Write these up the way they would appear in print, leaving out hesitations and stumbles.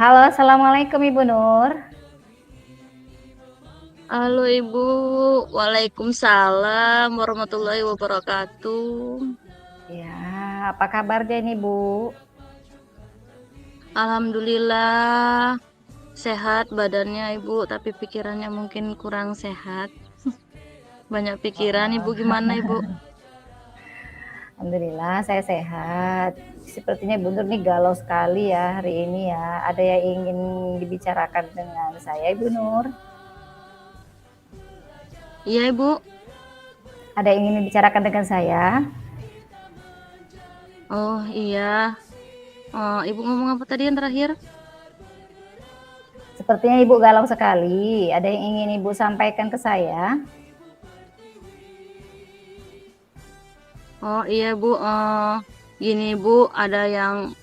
Halo, assalamualaikum Ibu Nur. Halo Ibu, Waalaikumsalam warahmatullahi wabarakatuh. Ya, apa kabarnya ini Bu? Alhamdulillah sehat badannya Ibu, tapi pikirannya mungkin kurang sehat. Banyak pikiran Ibu, Oh, gimana Ibu? Alhamdulillah saya sehat. Sepertinya Ibu Nur nih galau sekali ya hari ini ya. Ada yang ingin dibicarakan dengan saya Ibu Nur? Iya Ibu. Ada yang ingin dibicarakan dengan saya? Oh iya. Oh, Ibu ngomong apa tadi yang terakhir? Sepertinya Ibu galau sekali. Ada yang ingin Ibu sampaikan ke saya? Oh iya Bu. Gini Bu, ada yang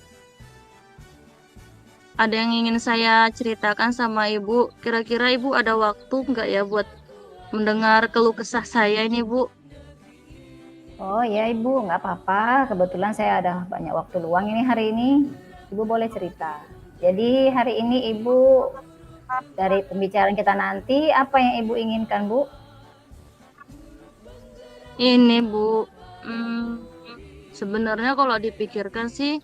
ingin saya ceritakan sama Ibu. Kira-kira Ibu ada waktu nggak ya buat mendengar keluh kesah saya ini Bu? Oh ya Ibu, nggak apa-apa. Kebetulan saya ada banyak waktu luang ini hari ini. Ibu boleh cerita. Jadi hari ini Ibu dari pembicaraan kita nanti, apa yang Ibu inginkan, Bu? Ini Bu, hmm, sebenarnya kalau dipikirkan sih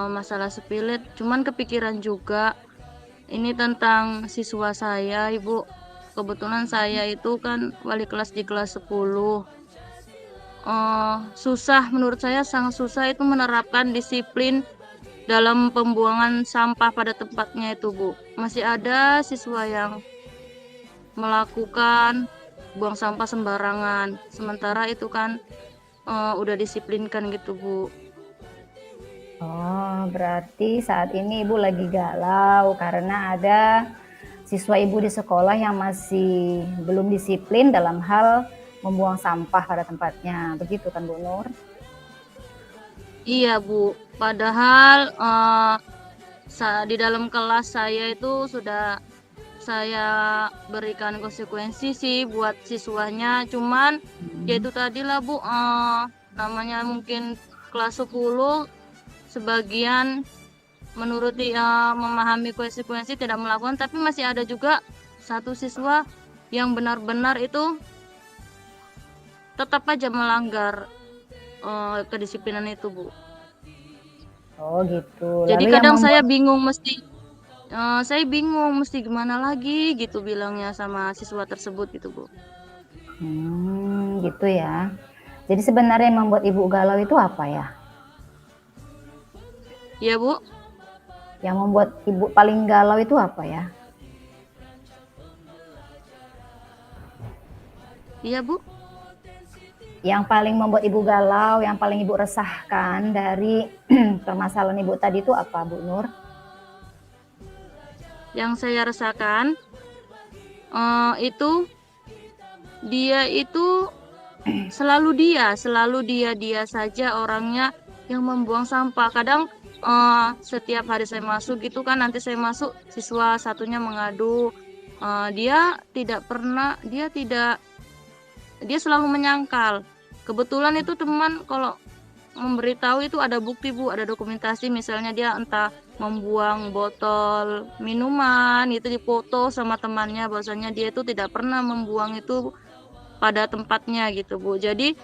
masalah sepele, cuman kepikiran juga ini tentang siswa saya, Ibu. Kebetulan saya itu kan wali kelas di kelas 10. Susah, menurut saya sangat susah itu menerapkan disiplin dalam pembuangan sampah pada tempatnya itu, Bu. Masih ada siswa yang melakukan buang sampah sembarangan. Sementara itu kan udah disiplinkan gitu, Bu. Oh, berarti saat ini Ibu lagi galau karena ada siswa Ibu di sekolah yang masih belum disiplin dalam hal membuang sampah pada tempatnya. Begitu kan, Bu Nur? Iya, Bu. Padahal di dalam kelas saya itu sudah saya berikan konsekuensi sih buat siswanya. Cuman ya Hmm. itu tadi lah, Bu. Namanya mungkin kelas 10 sebagian menuruti memahami konsekuensi tidak melakukan, tapi masih ada juga satu siswa yang benar-benar itu tetap aja melanggar kedisiplinan itu, Bu. Oh, gitu. Jadi Lalu yang kadang membuat saya bingung mesti gimana lagi gitu bilangnya sama siswa tersebut gitu, Bu. gitu ya. Jadi sebenarnya yang membuat Ibu galau itu apa ya? Iya, Bu. Yang membuat Ibu paling galau itu apa ya? Iya, Bu. Yang paling membuat Ibu galau, yang paling Ibu resahkan dari permasalahan Ibu tadi itu apa, Bu Nur? Yang saya rasakan itu itu selalu dia saja orangnya yang membuang sampah. Kadang setiap hari saya masuk gitu kan, nanti saya masuk siswa satunya mengadu, dia tidak pernah, dia selalu menyangkal. Kebetulan itu teman kalau memberitahu itu ada bukti, Bu, ada dokumentasi, misalnya dia entah membuang botol minuman itu dipoto sama temannya bahwasanya dia itu tidak pernah membuang itu pada tempatnya gitu, Bu. Jadi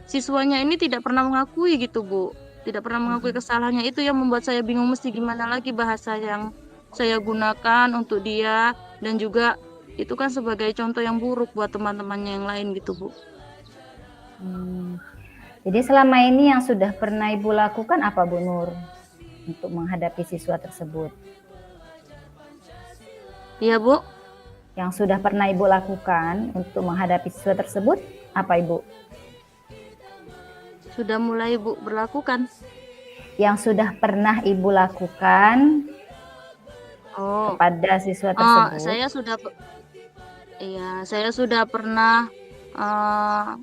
siswanya ini tidak pernah mengakui gitu, Bu. Tidak pernah mengakui kesalahannya. Itu yang membuat saya bingung mesti gimana lagi bahasa yang saya gunakan untuk dia, dan juga itu kan sebagai contoh yang buruk buat teman-temannya yang lain gitu, Bu. Hmm. Jadi selama ini yang sudah pernah Ibu lakukan apa, Bu Nur, untuk menghadapi siswa tersebut? Iya, Bu. Yang sudah pernah Ibu lakukan untuk menghadapi siswa tersebut apa, Ibu? Sudah mulai, Bu, berlakukan. Yang sudah pernah Ibu lakukan Oh, kepada siswa tersebut? saya sudah, iya, saya sudah pernah eh,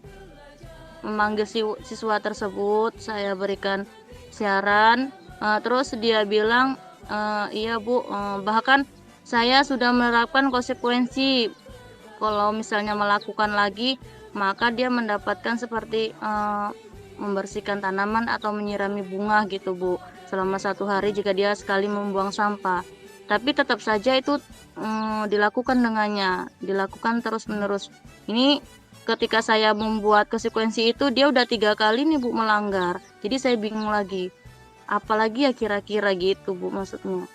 memanggil siswa tersebut. Saya berikan siaran, terus dia bilang, iya Bu, bahkan saya sudah menerapkan konsekuensi. Kalau misalnya melakukan lagi, maka dia mendapatkan seperti membersihkan tanaman atau menyirami bunga gitu, Bu. selama 1 hari jika dia sekali membuang sampah. Tapi tetap saja itu dilakukan dengannya, dilakukan terus-menerus. Ini ketika saya membuat konsekuensi itu dia udah 3 kali nih Bu melanggar. Jadi saya bingung lagi. Apalagi ya kira-kira gitu Bu maksudnya.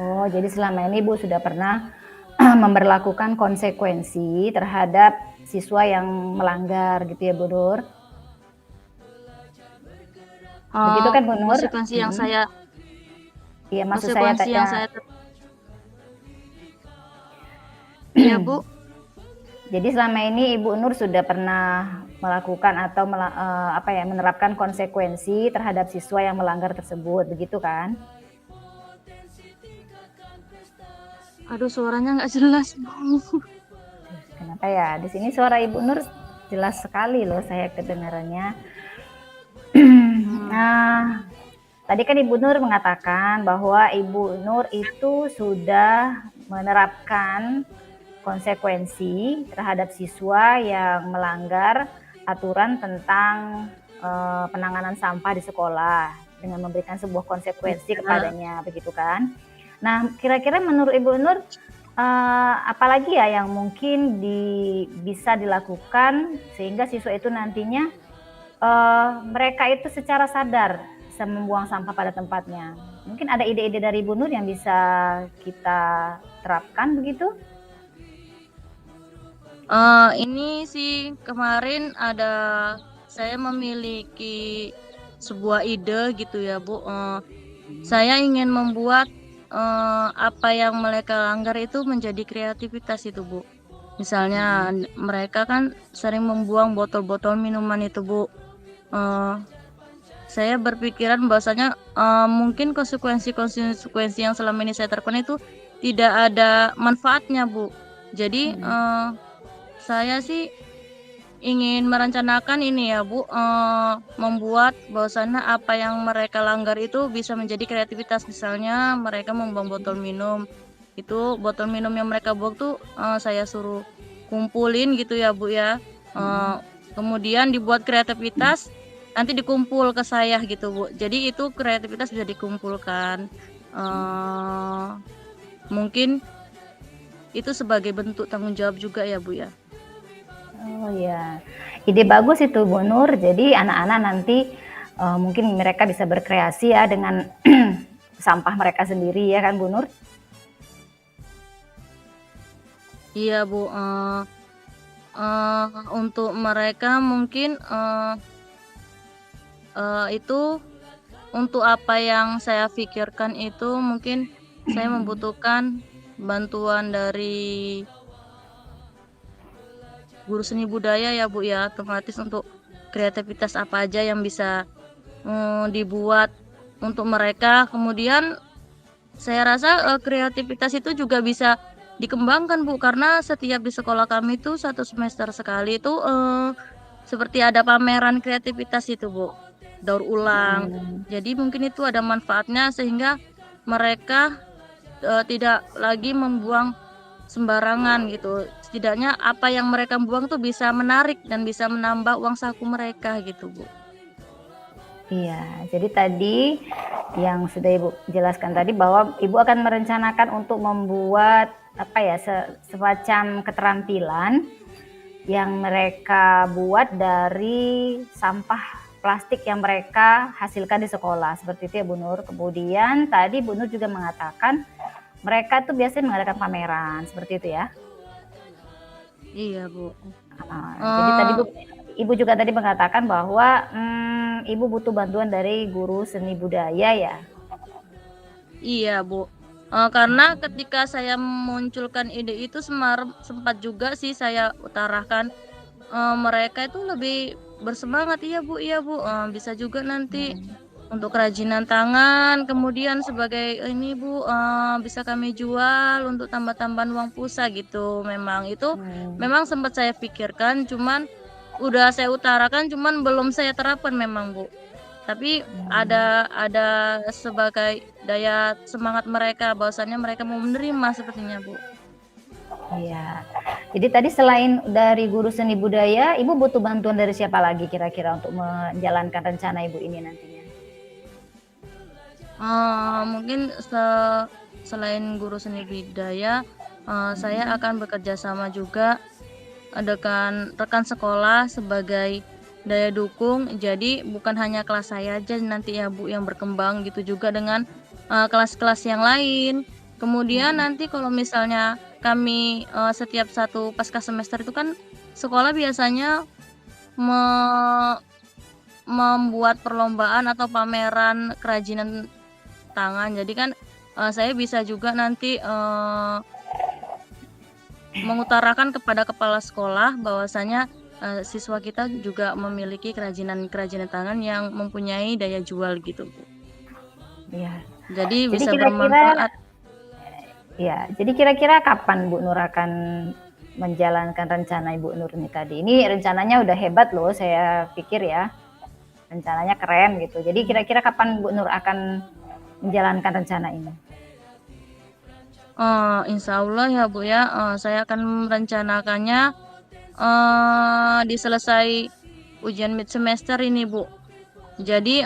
Oh, jadi selama ini Ibu sudah pernah memberlakukan konsekuensi terhadap siswa yang melanggar gitu ya Bu Nur? Begitu Eh, kan Bu Nur? konsekuensi yang Mm-mm. saya Iya, maksud saya konsekuensi yang saya Iya Bu. jadi selama ini Ibu Nur sudah pernah melakukan atau menerapkan konsekuensi terhadap siswa yang melanggar tersebut, begitu kan? Aduh suaranya nggak jelas Bu. Kenapa ya? Di sini suara Ibu Nur jelas sekali loh saya kedengarannya. Nah, tadi kan Ibu Nur mengatakan bahwa Ibu Nur itu sudah menerapkan konsekuensi terhadap siswa yang melanggar aturan tentang penanganan sampah di sekolah dengan memberikan sebuah konsekuensi Ya. kepadanya, begitu kan? Nah, kira-kira menurut Ibu Nur apalagi ya yang mungkin bisa dilakukan sehingga siswa itu nantinya mereka itu secara sadar bisa membuang sampah pada tempatnya. Mungkin ada ide-ide dari Ibu Nur yang bisa kita terapkan begitu? Ini sih kemarin saya memiliki sebuah ide gitu ya Bu. Saya ingin membuat apa yang mereka langgar itu menjadi kreativitas itu Bu. Misalnya mereka kan sering membuang botol-botol minuman itu Bu. Saya berpikiran bahwasanya mungkin konsekuensi yang selama ini saya terapkan itu tidak ada manfaatnya Bu. Jadi saya sih ingin merencanakan ini ya Bu, membuat bahwasannya apa yang mereka langgar itu bisa menjadi kreativitas. Misalnya mereka membuang botol minum, itu botol minum yang mereka buang tuh saya suruh kumpulin gitu ya Bu ya. Kemudian dibuat kreativitas, nanti dikumpul ke saya gitu Bu. Jadi itu kreativitas bisa dikumpulkan. Mungkin itu sebagai bentuk tanggung jawab juga ya Bu ya. Oh ya, ide bagus itu Bu Nur. Jadi anak-anak nanti mungkin mereka bisa berkreasi ya dengan sampah mereka sendiri ya kan Bu Nur? Iya Bu, untuk mereka mungkin itu untuk apa yang saya pikirkan itu mungkin saya membutuhkan bantuan dari guru seni budaya ya Bu ya, otomatis untuk kreativitas apa aja yang bisa dibuat untuk mereka. Kemudian saya rasa kreativitas itu juga bisa dikembangkan Bu, karena setiap di sekolah kami itu 1 semester sekali itu seperti ada pameran kreativitas itu Bu, daur ulang. Jadi mungkin itu ada manfaatnya sehingga mereka tidak lagi membuang sembarangan gitu. Setidaknya apa yang mereka buang tuh bisa menarik dan bisa menambah uang saku mereka gitu Bu. Iya, jadi tadi yang sudah Ibu jelaskan tadi bahwa Ibu akan merencanakan untuk membuat apa ya semacam keterampilan yang mereka buat dari sampah plastik yang mereka hasilkan di sekolah. Seperti itu ya Bu Nur. Kemudian tadi Bu Nur juga mengatakan mereka tuh biasanya mengadakan pameran, seperti itu ya. Iya Bu. Jadi tadi Ibu juga tadi mengatakan bahwa Ibu butuh bantuan dari guru seni budaya ya. Iya Bu. Karena ketika saya memunculkan ide itu sempat juga sih saya utarakan mereka itu lebih bersemangat. Iya Bu, bisa juga nanti untuk kerajinan tangan, kemudian sebagai ini Bu bisa kami jual untuk tambah-tambahan uang pulsa gitu. Memang sempat saya pikirkan, cuman udah saya utarakan, cuman belum saya terapkan memang Bu. Tapi ada sebagai daya semangat mereka, bahwasannya mereka mau menerima sepertinya Bu. Iya. Jadi tadi selain dari guru seni budaya, Ibu butuh bantuan dari siapa lagi kira-kira untuk menjalankan rencana Ibu ini nantinya? Mungkin selain guru seni budaya, saya akan bekerja sama juga dengan rekan sekolah sebagai daya dukung. Jadi bukan hanya kelas saya aja nanti ya Bu yang berkembang gitu juga dengan kelas-kelas yang lain. Kemudian Mhm. nanti kalau misalnya kami setiap satu pasca semester itu kan sekolah biasanya me- membuat perlombaan atau pameran kerajinan tangan. Jadi kan saya bisa juga nanti mengutarakan kepada kepala sekolah bahwasanya siswa kita juga memiliki kerajinan-kerajinan tangan yang mempunyai daya jual gitu, Bu. Iya. Jadi Jadi bisa kira-kira bermanfaat. ya, jadi kira-kira kapan Bu Nur akan menjalankan rencana Ibu Nur ini tadi? Ini rencananya udah hebat loh, saya pikir ya. Rencananya keren gitu. Jadi kira-kira kapan Bu Nur akan menjalankan rencana ini? Insya Allah ya Bu ya, saya akan merencanakannya di selesai ujian mid semester ini Bu. Jadi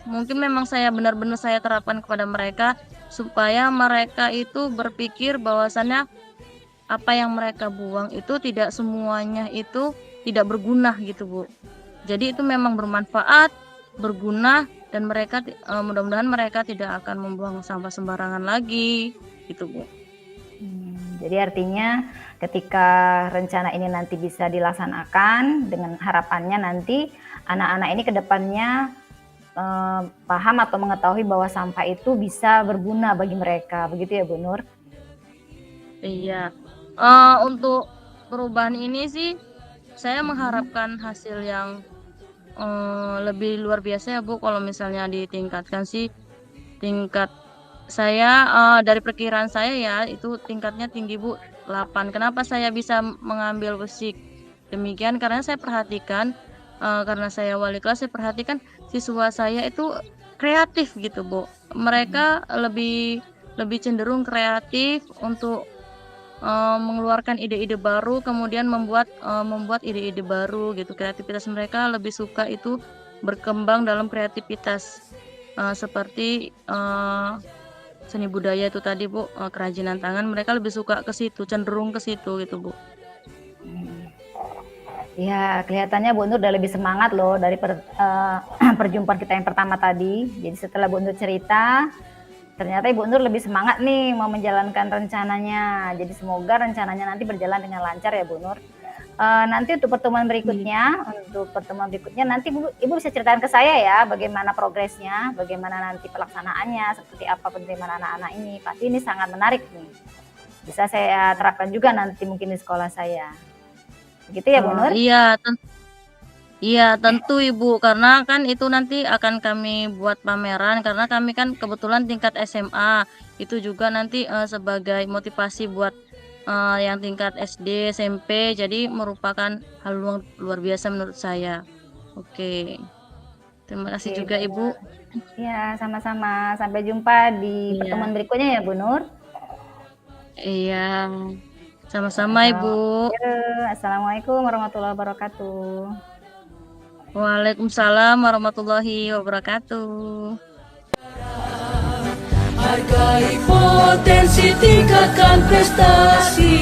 mungkin memang saya benar-benar saya terapkan kepada mereka supaya mereka itu berpikir bahwasannya apa yang mereka buang itu tidak semuanya itu tidak berguna gitu Bu. Jadi itu memang bermanfaat, berguna dan mereka mudah-mudahan mereka tidak akan membuang sampah sembarangan lagi gitu Bu. Jadi artinya ketika rencana ini nanti bisa dilaksanakan dengan harapannya nanti anak-anak ini ke depannya paham atau mengetahui bahwa sampah itu bisa berguna bagi mereka. Begitu ya Bu Nur? Iya. Untuk perubahan ini sih saya mengharapkan hasil yang lebih luar biasa ya Bu kalau misalnya ditingkatkan sih tingkat saya dari perkiraan saya ya itu tingkatnya tinggi Bu 8. Kenapa saya bisa mengambil fisik demikian? Karena saya perhatikan karena saya wali kelas saya perhatikan siswa saya itu kreatif gitu Bu. Mereka lebih lebih cenderung kreatif untuk mengeluarkan ide-ide baru, kemudian membuat ide-ide baru gitu. Kreativitas mereka lebih suka itu berkembang dalam kreativitas seperti seni budaya itu tadi Bu, kerajinan tangan mereka lebih suka ke situ, cenderung ke situ gitu Bu. Ya, kelihatannya Bu Nur udah lebih semangat loh dari perjumpaan kita yang pertama tadi. Jadi setelah Bu Nur cerita, ternyata Ibu Nur lebih semangat nih mau menjalankan rencananya. Jadi semoga rencananya nanti berjalan dengan lancar ya Bu Nur. Nanti Iya. untuk pertemuan berikutnya nanti Ibu bisa ceritakan ke saya ya bagaimana progresnya, bagaimana nanti pelaksanaannya, seperti apa penerimaan anak-anak ini. Pasti ini sangat menarik nih. Bisa saya terapkan juga nanti mungkin di sekolah saya. Begitu ya Bu Nur? Iya, iya tentu Ibu, karena kan itu nanti akan kami buat pameran karena kami kan kebetulan tingkat SMA. Itu juga nanti sebagai motivasi buat yang tingkat SD, SMP. Jadi merupakan hal luar biasa menurut saya. Oke. Terima kasih Oke, juga Bu Ibu. Nur. Ya, sama-sama. Sampai jumpa di pertemuan Iya. berikutnya ya Bu Nur. Iya. Sama-sama Ibu. Assalamualaikum warahmatullahi wabarakatuh. Waalaikumsalam warahmatullahi wabarakatuh. Hargai potensi, tingkatkan prestasi.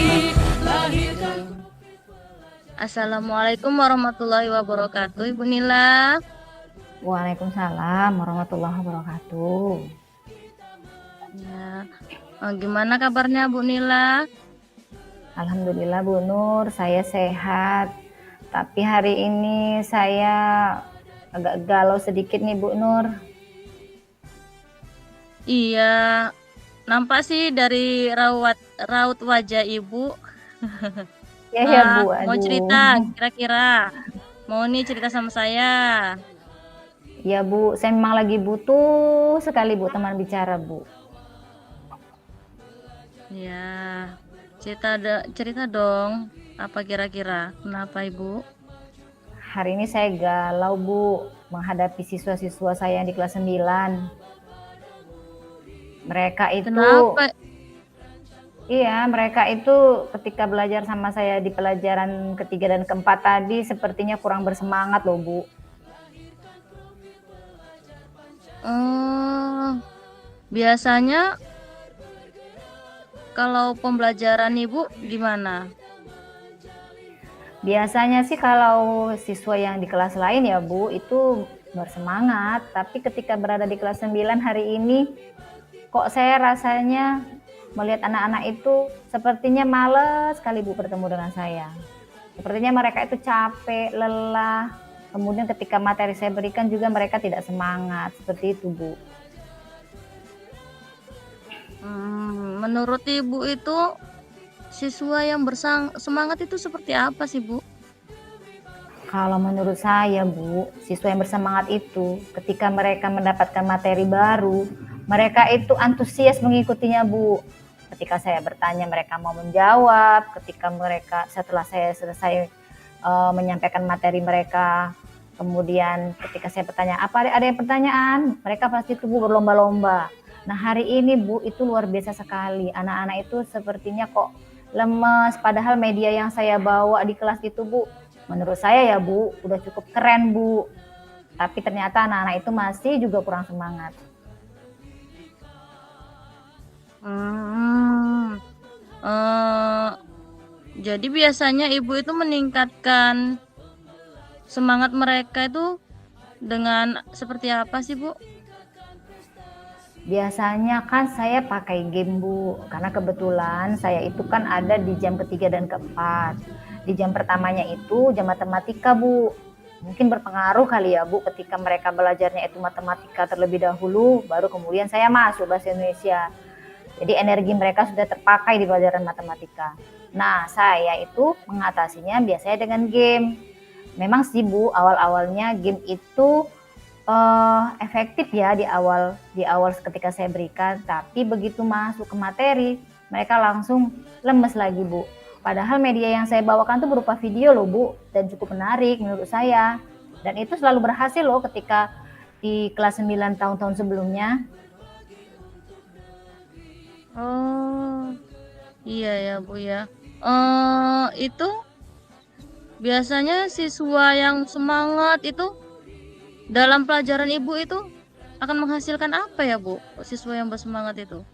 Assalamualaikum warahmatullahi wabarakatuh, Ibu Nila. Waalaikumsalam warahmatullahi wabarakatuh. Ya, gimana kabarnya Bu Nila? Alhamdulillah Bu Nur, saya sehat. Tapi hari ini saya agak galau sedikit nih Bu Nur. Iya, nampak sih dari raut wajah Ibu. Ya ya Bu, Mau cerita, aduh. kira-kira mau nih cerita sama saya. Ya Bu, saya memang lagi butuh sekali Bu teman bicara Bu. Ya, cerita dong. Apa kira-kira? Kenapa Ibu? Hari ini saya galau Bu menghadapi siswa-siswa saya yang di kelas 9. Mereka itu Kenapa? Iya, mereka itu ketika belajar sama saya di pelajaran ketiga dan keempat tadi sepertinya kurang bersemangat loh Bu. Oh, Biasanya kalau pembelajaran Ibu gimana? Biasanya sih kalau siswa yang di kelas lain ya Bu, itu bersemangat. Tapi ketika berada di kelas 9 hari ini, kok saya rasanya melihat anak-anak itu sepertinya males sekali Bu bertemu dengan saya. Sepertinya mereka itu capek, lelah. Kemudian ketika materi saya berikan juga mereka tidak semangat. Seperti itu Bu. Menurut Ibu itu siswa yang bersemangat itu seperti apa sih Bu? Kalau menurut saya Bu, siswa yang bersemangat itu ketika mereka mendapatkan materi baru, mereka itu antusias mengikutinya Bu. Ketika saya bertanya mereka mau menjawab, ketika mereka setelah saya selesai menyampaikan materi mereka, kemudian ketika saya bertanya apa ada yang pertanyaan, mereka pasti itu Bu berlomba-lomba. Nah hari ini Bu itu luar biasa sekali, anak-anak itu sepertinya kok lemes, padahal media yang saya bawa di kelas itu Bu, menurut saya ya Bu, udah cukup keren Bu. Tapi ternyata anak-anak itu masih juga kurang semangat. Hmm, eh, jadi biasanya Ibu itu meningkatkan semangat mereka itu dengan seperti apa sih Bu? Biasanya kan saya pakai game Bu, karena kebetulan saya itu kan ada di jam ketiga dan keempat. Di jam pertamanya itu jam matematika Bu. Mungkin berpengaruh kali ya Bu, ketika mereka belajarnya itu matematika terlebih dahulu, baru kemudian saya masuk bahasa Indonesia. Jadi energi mereka sudah terpakai di pelajaran matematika. Nah, saya itu mengatasinya biasanya dengan game. Memang sih Bu, awal-awalnya game itu efektif ya di awal ketika saya berikan, tapi begitu masuk ke materi, mereka langsung lemes lagi Bu. Padahal media yang saya bawakan tuh berupa video loh Bu, dan cukup menarik menurut saya. Dan itu selalu berhasil loh ketika di kelas 9 tahun-tahun sebelumnya. Oh, iya ya Bu ya. Itu biasanya siswa yang semangat itu dalam pelajaran Ibu itu akan menghasilkan apa ya Bu? Siswa yang bersemangat itu.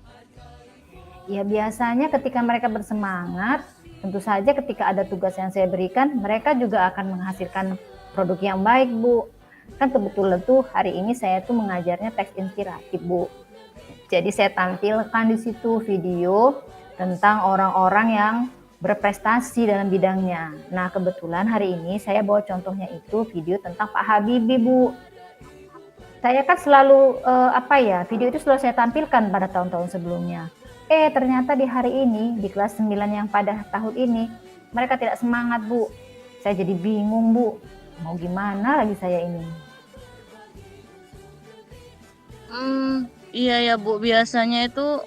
Ya biasanya ketika mereka bersemangat, tentu saja ketika ada tugas yang saya berikan, mereka juga akan menghasilkan produk yang baik Bu. Kan kebetulan tuh hari ini saya tuh mengajarnya teks inspiratif Bu. Jadi saya tampilkan di situ video tentang orang-orang yang berprestasi dalam bidangnya. Nah kebetulan hari ini saya bawa contohnya itu video tentang Pak Habibie Bu. Saya kan selalu video itu selalu saya tampilkan pada tahun-tahun sebelumnya. Ternyata di hari ini di kelas 9 yang pada tahun ini mereka tidak semangat Bu. Saya jadi bingung Bu. Mau gimana lagi saya ini? Iya ya Bu, biasanya itu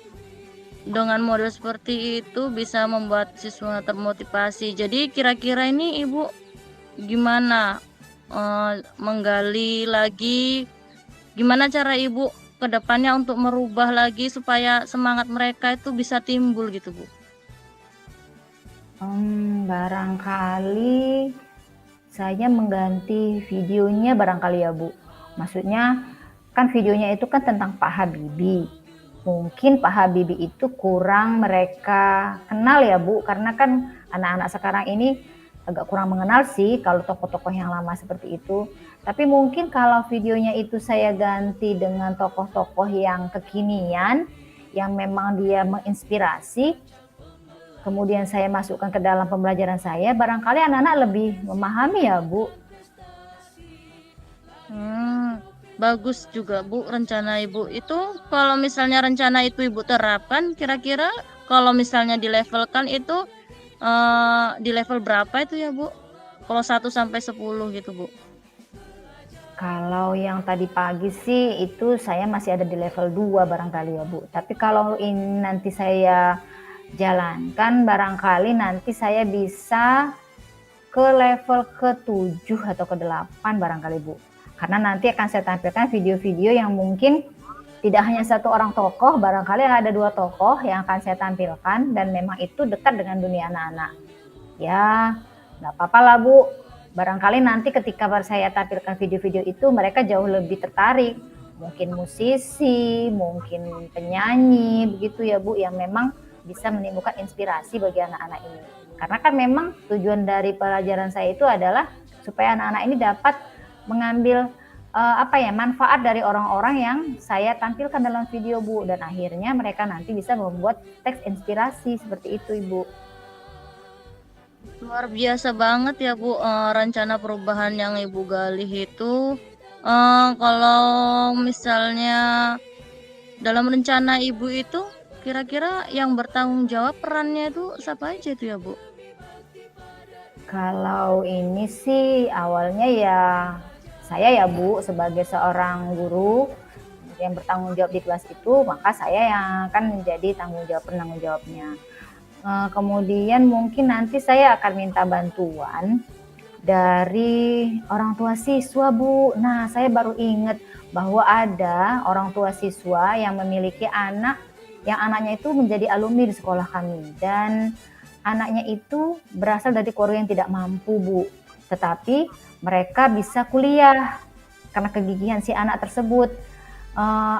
dengan model seperti itu bisa membuat siswa termotivasi. Jadi kira-kira ini Ibu gimana menggali lagi, gimana cara Ibu ke depannya untuk merubah lagi supaya semangat mereka itu bisa timbul gitu Bu? Barangkali saya mengganti videonya barangkali ya Bu. Maksudnya kan videonya itu kan tentang Pak Habibie. Mungkin Pak Habibie itu kurang mereka kenal ya Bu, karena kan anak-anak sekarang ini agak kurang mengenal sih kalau tokoh-tokoh yang lama seperti itu. Tapi mungkin kalau videonya itu saya ganti dengan tokoh-tokoh yang kekinian, yang memang dia menginspirasi, kemudian saya masukkan ke dalam pembelajaran saya, barangkali anak-anak lebih memahami ya Bu. Bagus juga Bu rencana Ibu itu. Kalau misalnya rencana itu Ibu terapkan, kira-kira kalau misalnya dilevelkan itu di level berapa itu ya Bu? Kalau 1 sampai 10 gitu Bu. Kalau yang tadi pagi sih itu saya masih ada di level 2 barangkali ya Bu. Tapi kalau ini nanti saya jalankan, barangkali nanti saya bisa ke level ke-7 atau ke-8 barangkali Bu. Karena nanti akan saya tampilkan video-video yang mungkin tidak hanya satu orang tokoh, barangkali ada 2 tokoh yang akan saya tampilkan dan memang itu dekat dengan dunia anak-anak. Ya, nggak apa-apa lah Bu. Barangkali nanti ketika saya tampilkan video-video itu mereka jauh lebih tertarik mungkin musisi, mungkin penyanyi, begitu ya Bu, yang memang bisa menimbulkan inspirasi bagi anak-anak ini. Karena kan memang tujuan dari pelajaran saya itu adalah supaya anak-anak ini dapat mengambil manfaat dari orang-orang yang saya tampilkan dalam video Bu, dan akhirnya mereka nanti bisa membuat teks inspirasi seperti itu Ibu. Luar biasa banget ya Bu, rencana perubahan yang Ibu gali itu. Kalau misalnya dalam rencana Ibu itu, kira-kira yang bertanggung jawab perannya itu siapa aja itu ya Bu? Kalau ini sih awalnya ya saya ya Bu, sebagai seorang guru yang bertanggung jawab di kelas itu, maka saya yang akan menjadi penanggung jawabnya. Kemudian mungkin nanti saya akan minta bantuan dari orang tua siswa Bu. Nah, saya baru ingat bahwa ada orang tua siswa yang memiliki anak yang anaknya itu menjadi alumni di sekolah kami, dan anaknya itu berasal dari keluarga yang tidak mampu Bu, tetapi mereka bisa kuliah karena kegigihan si anak tersebut.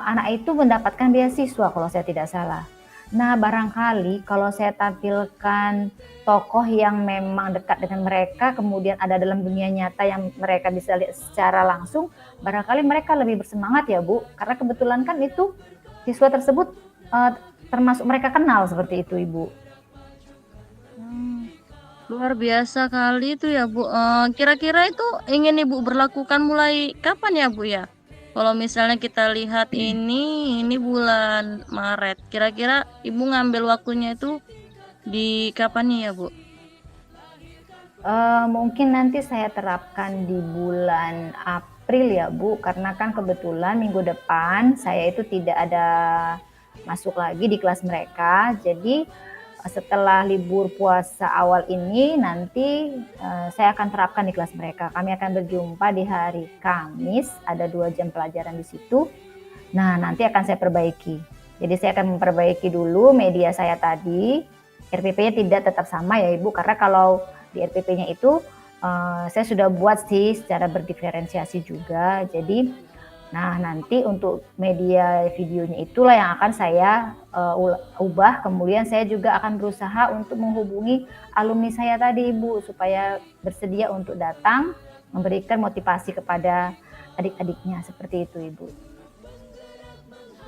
Anak itu mendapatkan beasiswa kalau saya tidak salah. Nah, barangkali kalau saya tampilkan tokoh yang memang dekat dengan mereka, kemudian ada dalam dunia nyata yang mereka bisa lihat secara langsung, barangkali mereka lebih bersemangat ya Bu, karena kebetulan kan itu siswa tersebut termasuk mereka kenal seperti itu Ibu. Luar biasa kali itu ya Bu. Kira-kira itu ingin Ibu berlakukan mulai kapan ya Bu ya? Kalau misalnya kita lihat ini bulan Maret. Kira-kira Ibu ngambil waktunya itu di kapan nih ya Bu? Mungkin nanti saya terapkan di bulan April ya Bu, karena kan kebetulan minggu depan saya itu tidak ada masuk lagi di kelas mereka. Jadi setelah libur puasa awal ini nanti saya akan terapkan di kelas mereka. Kami akan berjumpa di hari Kamis, ada 2 jam pelajaran di situ. Nah, nanti akan saya perbaiki. Jadi saya akan memperbaiki dulu media saya tadi. RPP-nya tidak tetap sama ya Ibu, karena kalau di RPP-nya itu saya sudah buat sih secara berdiferensiasi juga. Jadi nah, nanti untuk media videonya itulah yang akan saya ubah. Kemudian saya juga akan berusaha untuk menghubungi alumni saya tadi Ibu, supaya bersedia untuk datang memberikan motivasi kepada adik-adiknya, seperti itu Ibu.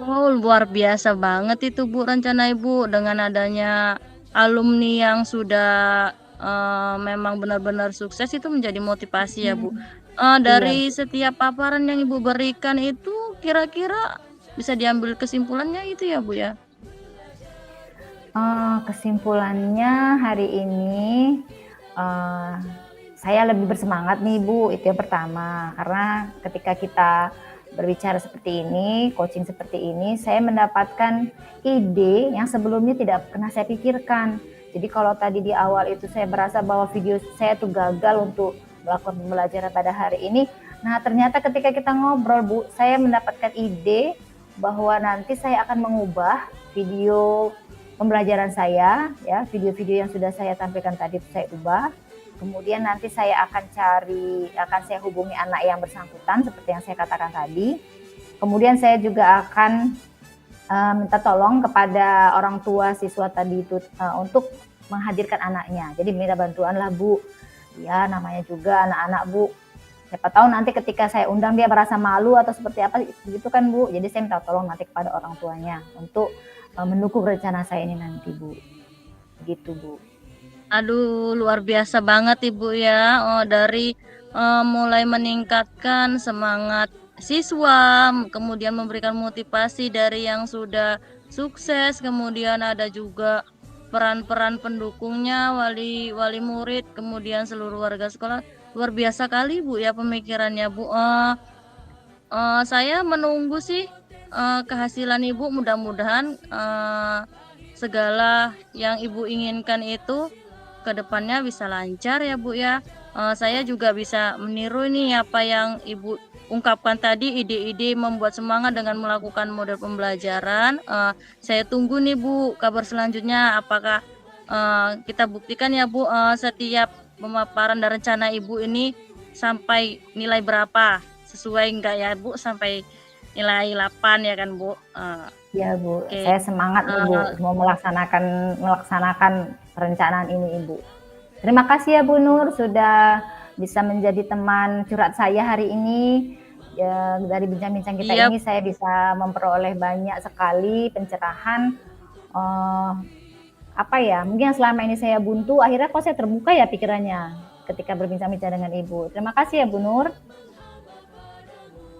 Oh, luar biasa banget itu Bu rencana Ibu, dengan adanya alumni yang sudah memang benar-benar sukses itu menjadi motivasi ya Bu. Dari Iya. setiap paparan yang Ibu berikan itu kira-kira bisa diambil kesimpulannya itu ya Bu ya? Kesimpulannya hari ini uh, saya lebih bersemangat nih Bu, itu yang pertama. Karena ketika kita berbicara seperti ini, coaching seperti ini, saya mendapatkan ide yang sebelumnya tidak pernah saya pikirkan. Jadi kalau tadi di awal itu saya merasa bahwa video saya tuh gagal untuk melakukan pembelajaran pada hari ini. Nah, ternyata ketika kita ngobrol Bu, saya mendapatkan ide bahwa nanti saya akan mengubah video pembelajaran saya, ya, video-video yang sudah saya tampilkan tadi saya ubah. Kemudian nanti saya akan saya hubungi anak yang bersangkutan seperti yang saya katakan tadi. Kemudian saya juga akan minta tolong kepada orang tua siswa tadi itu untuk menghadirkan anaknya. Jadi minta bantuan lah Bu. Ya, namanya juga anak-anak Bu. Siapa tahu nanti ketika saya undang dia merasa malu atau seperti apa gitu kan Bu. Jadi saya minta tolong nanti kepada orang tuanya untuk mendukung rencana saya ini nanti Bu. Gitu Bu. Aduh, luar biasa banget Ibu ya. Dari mulai meningkatkan semangat siswa, kemudian memberikan motivasi dari yang sudah sukses, kemudian ada juga peran-peran pendukungnya, wali murid, kemudian seluruh warga sekolah. Luar biasa kali Bu ya pemikirannya Bu. Saya menunggu sih kehasilan Ibu, mudah-mudahan segala yang Ibu inginkan itu kedepannya bisa lancar ya Bu ya. Saya juga bisa meniru nih apa yang Ibu ungkapkan tadi, ide-ide membuat semangat dengan melakukan model pembelajaran. Saya tunggu nih Bu kabar selanjutnya, apakah kita buktikan ya Bu setiap pemaparan dan rencana Ibu ini sampai nilai berapa, sesuai enggak ya Bu, sampai nilai 8 ya kan Bu. Ya Bu, Oke. saya semangat nih Bu, mau melaksanakan perencanaan ini Ibu. Terima kasih ya Bu Nur sudah bisa menjadi teman curhat saya hari ini. Ya, dari bincang-bincang kita Iya. ini saya bisa memperoleh banyak sekali pencerahan. Apa ya? Mungkin yang selama ini saya buntu, akhirnya kok saya terbuka ya pikirannya ketika berbincang-bincang dengan Ibu. Terima kasih ya Bu Nur.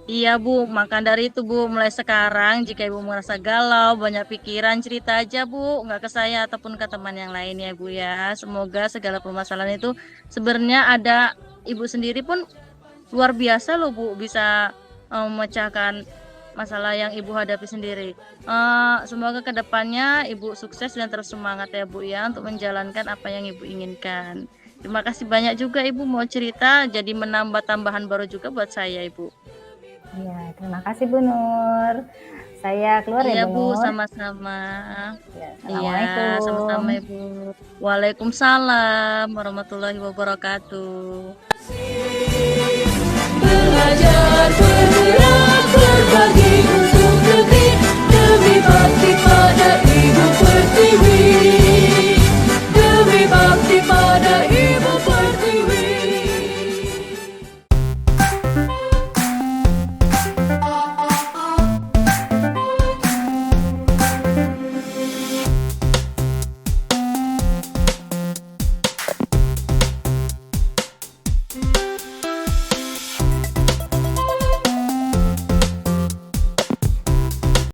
Iya Bu, maka dari itu Bu, mulai sekarang jika Ibu merasa galau, banyak pikiran, cerita aja Bu, nggak ke saya ataupun ke teman yang lain ya Bu ya. Semoga segala permasalahan itu sebenarnya ada Ibu sendiri pun luar biasa loh Bu, bisa memecahkan masalah yang Ibu hadapi sendiri. Semoga kedepannya Ibu sukses dan terus semangat ya Bu ya untuk menjalankan apa yang Ibu inginkan. Terima kasih banyak juga Ibu mau cerita, jadi menambah tambahan baru juga buat saya Ibu. Iya, terima kasih Bu Nur. Saya keluar Iya ya Bu Bu, Nur. sama-sama. Ya, Iya, Assalamualaikum. sama-sama Ibu. Waalaikumsalam warahmatullahi wabarakatuh. Belajar bergerak berbagi untuk negeri